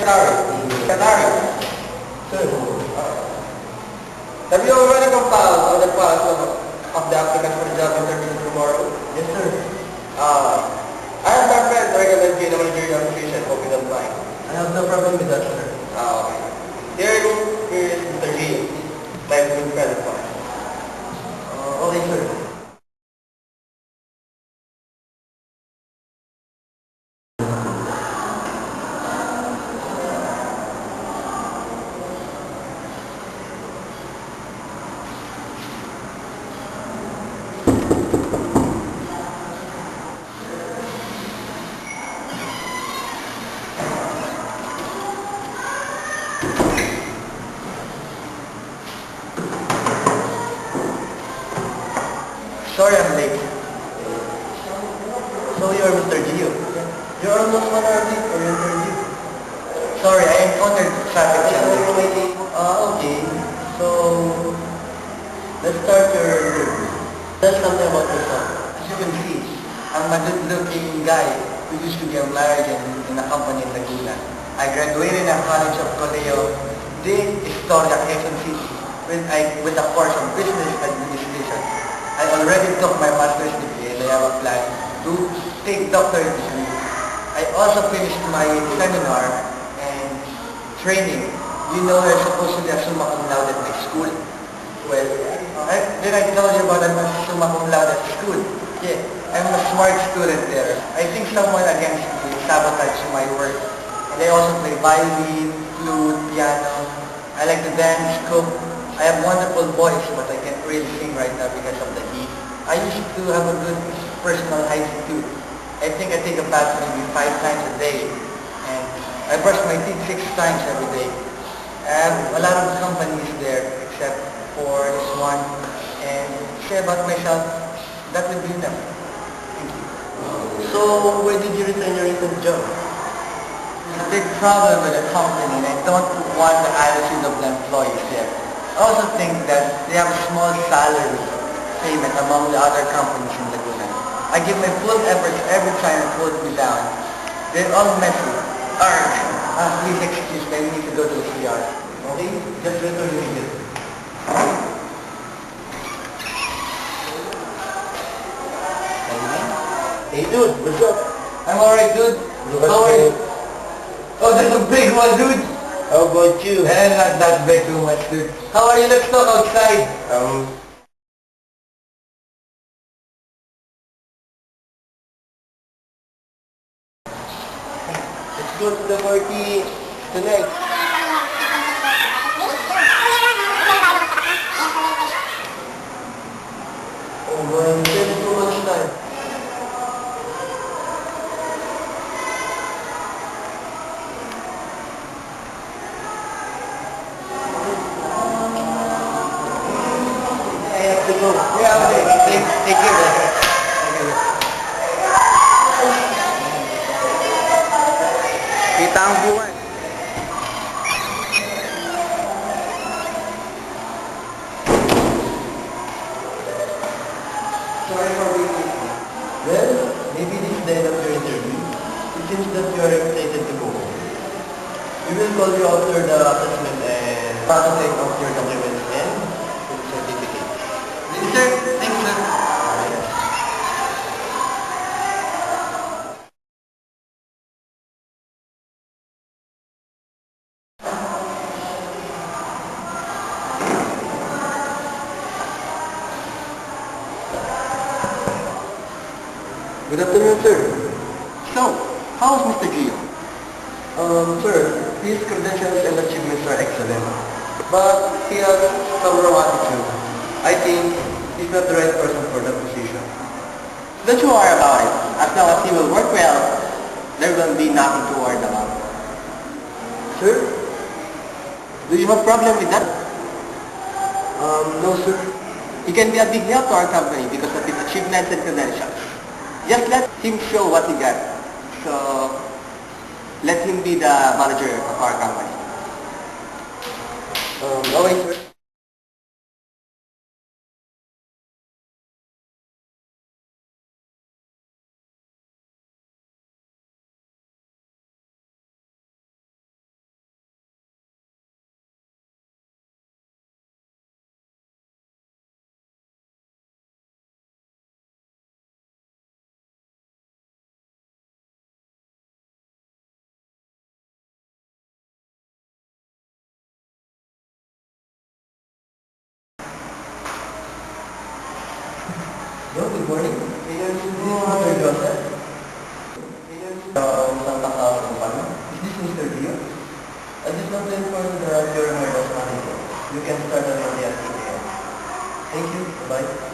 Secretary. Sir. Have you already compiled all the files of the applicants for the job interview tomorrow? Yes, sir. I have my friend recommend you the managerial position. Hope you don't mind. I have no problem with that, sir. Okay. Here is Mr. Gio, my good friend of mine. Okay, sir. Sorry I'm late. So you're Mr. Gio. You're almost 1 hour late for your interview. Sorry, I encountered traffic jam. Okay. So, let's start your interview. Tell something about yourself. As you can see, I'm a good-looking guy who used to be a manager in a company in Laguna. I graduated in College of Colegio de Historia, Quezon City, with a course of Business Administration. I already took my master's degree and I have a plan to take doctorate degree. I also finished my seminar and training. You know, you're supposed to be a summa cum laude at my school. Well, did I tell you about I'm a summa cum laude at school? Yeah, I'm a smart student there. I think someone against me sabotaged my work. And I also play violin, flute, piano. I like to dance, cook. I have wonderful voice, but I can't really sing right now because of the heat. I used to have a good personal hygiene too. I think I take a bath maybe 5 times a day. And I brush my teeth 6 times every day. I have a lot of companies there except for this one. And say about myself, that would be enough. Thank you. So, where did you resign your recent job? There's a big problem with the company and I don't want the attitude of the employees there. I also think that they have a small salary payment among the other companies in Laguna. I give my full efforts every time to hold me down. They're all messy. Please excuse me, we need to go to the CR. Okay, just return your visit. Hey dude, what's up? I'm alright, dude. How are you? Oh, that's a big one, dude. How about you? Not that big too much, dude. How are you? Let's talk outside. Let's go to the party tonight. Oh man, spending too much time. I have to go. Yeah, okay. Take care. Kita ang buwan. Sorry for waiting. Well, maybe this is the end of your interview. It seems that you are excited to go home. We will call you after the assessment and processing of your documents and certificate. Yes, sir. Thanks, sir. Good afternoon, sir. So, how is Mr. Gio? Sir, his credentials and achievements are excellent, but he has some wrong attitude. I think he's not the right person for that position. Don't you worry about it. As long as he will work well, there will be nothing to worry about. Sir? Do you have a problem with that? No, sir. He can be a big help to our company because of his achievements and credentials. Just let him show what he got. So, let him be the manager of our company. Okay, sir. Hello, good morning. This is Mr. Joseph. Santa Clara Company. Is this Mr. Dio? I just want to inform that you're my boss manager. You can start on Monday at 8 a.m. Thank you. Bye-bye.